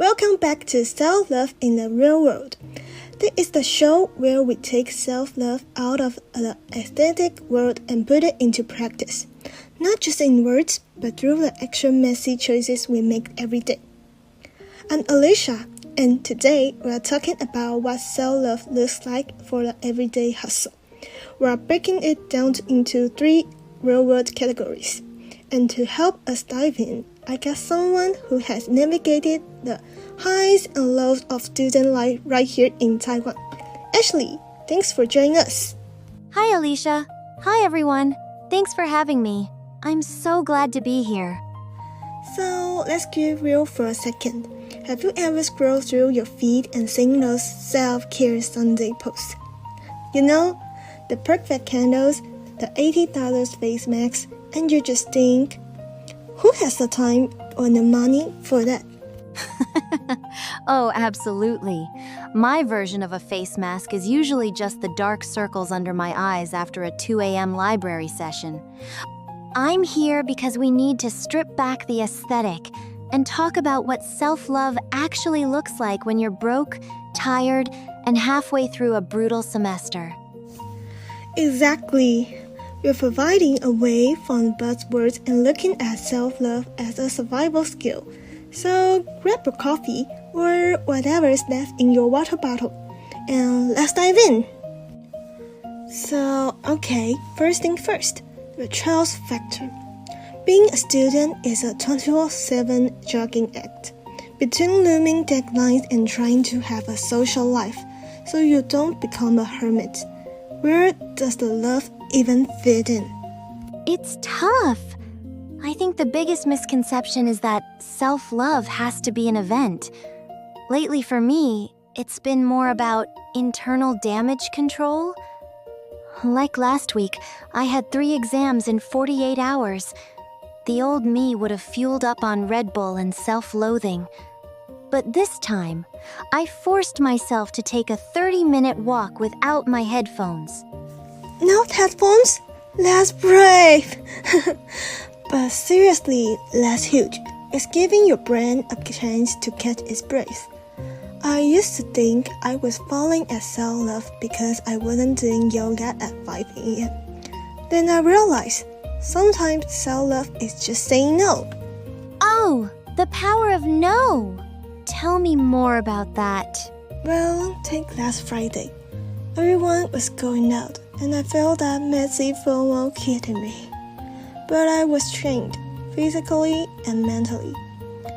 Welcome back to Self-Love in the Real World. This is the show where we take self-love out of the aesthetic world and put it into practice. Not just in words, but through the actual messy choices we make every day. I'm Alisha, and today we are talking about what self-love looks like for the everyday hustle. We are breaking it down into 3 real-world categories. And to help us dive in, I got someone who has navigated the highs and lows of student life right here in Taiwan. Ashley, thanks for joining us. Hi, Alisha. Hi, everyone. Thanks for having me. I'm so glad to be here. So, let's get real for a second. Have you ever scrolled through your feed and seen those self-care Sunday posts? You know, the perfect candles, the $80 face masks, and you just think, who has the time or the money for that? Oh, absolutely. My version of a face mask is usually just the dark circles under my eyes after a 2 a.m. library session. I'm here because we need to strip back the aesthetic and talk about what self-love actually looks like when you're broke, tired, and halfway through a brutal semester. Exactly. We're providing away from buzzwords and looking at self-love as a survival skill. So grab a coffee or whatever is left in your water bottle and let's dive in. So, first thing first, the trust factor. Being a student is a 24/7 juggling act between looming deadlines and trying to have a social life so you don't become a hermit. Where does the love even fit in? It's tough. I think the biggest misconception is that self-love has to be an event. Lately for me, it's been more about internal damage control. Like last week, I had 3 exams in 48 hours. The old me would have fueled up on Red Bull and self-loathing. But this time, I forced myself to take a 30-minute walk without my headphones. No headphones? That's brave! But seriously, that's huge. It's giving your brain a chance to catch its breath. I used to think I was falling at self-love because I wasn't doing yoga at 5 a.m. Then I realized, sometimes self-love is just saying no. Oh, the power of no! Tell me more about that. Well, take last Friday. Everyone was going out, and I felt that messy FOMO hitting me. But I was trained, physically and mentally.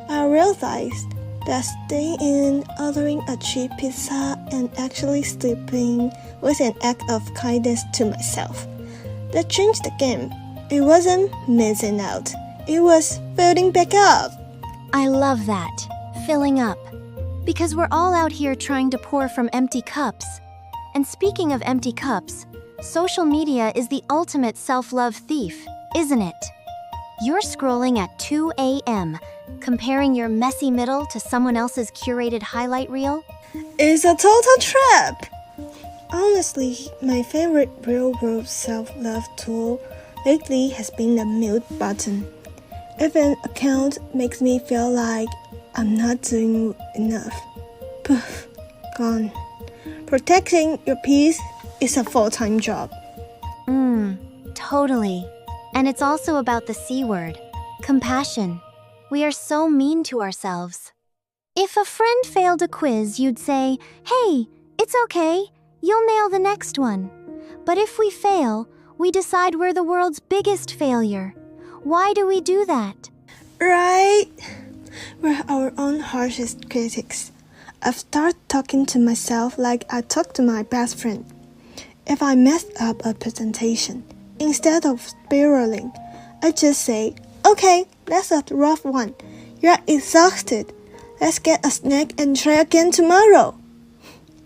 I realized that staying in, ordering a cheap pizza, and actually sleeping was an act of kindness to myself. That changed the game. It wasn't missing out. It was filling back up. I love that. Filling up. Because we're all out here trying to pour from empty cups. And speaking of empty cups, social media is the ultimate self-love thief, isn't it? You're scrolling at 2 a.m., comparing your messy middle to someone else's curated highlight reel? It's a total trap! Honestly, my favorite real-world self-love tool lately has been the mute button. If an account makes me feel like I'm not doing enough, poof, gone. Protecting your peace is a full-time job. Totally. And it's also about the C word, compassion. We are so mean to ourselves. If a friend failed a quiz, you'd say, "Hey, it's okay, you'll nail the next one." But if we fail, we decide we're the world's biggest failure. Why do we do that? Right? We're our own harshest critics. I've started talking to myself like I talk to my best friend. If I mess up a presentation, instead of spiraling, I just say, "Okay, that's a rough one. You're exhausted. Let's get a snack and try again tomorrow."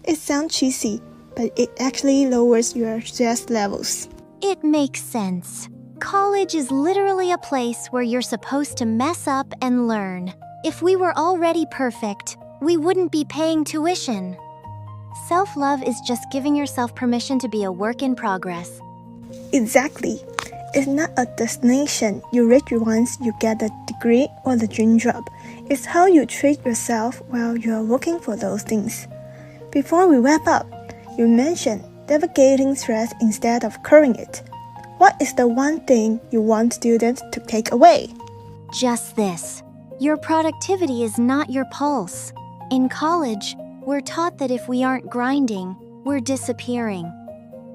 It sounds cheesy, but it actually lowers your stress levels. It makes sense. College is literally a place where you're supposed to mess up and learn. If we were already perfect, we wouldn't be paying tuition. Self-love is just giving yourself permission to be a work in progress. Exactly. is not a destination you reach once you get the degree or the dream job. It's how you treat yourself while you are looking for those things. Before we wrap up, you mentioned navigating stress instead of curing it. What is the one thing you want students to take away? Just this. Your productivity is not your pulse. In college, we're taught that if we aren't grinding, we're disappearing.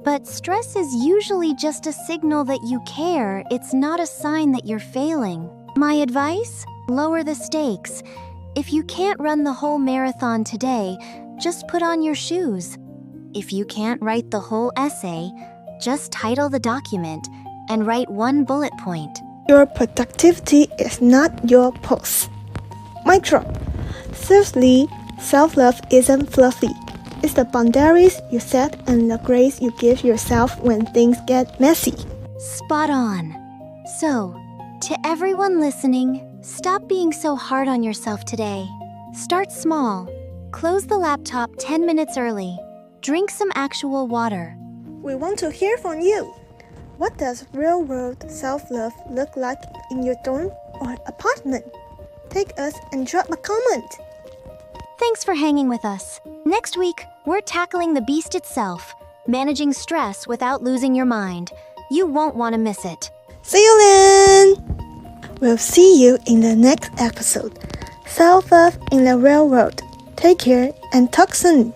But stress is usually just a signal that you care. It's not a sign that you're failing. My advice? Lower the stakes. If you can't run the whole marathon today, just put on your shoes. If you can't write the whole essay, just title the document and write one bullet point. Your productivity is not your pulse. Mic drop. Seriously, self-love isn't fluffy. It's the boundaries you set and the grace you give yourself when things get messy. Spot on. So, to everyone listening, stop being so hard on yourself today. Start small. Close the laptop 10 minutes early. Drink some actual water. We want to hear from you. What does real-world self-love look like in your dorm or apartment? Take us and drop a comment. Thanks for hanging with us. Next week, we're tackling the beast itself, managing stress without losing your mind. You won't want to miss it. See you then! We'll see you in the next episode. Self-love in the real world. Take care and talk soon.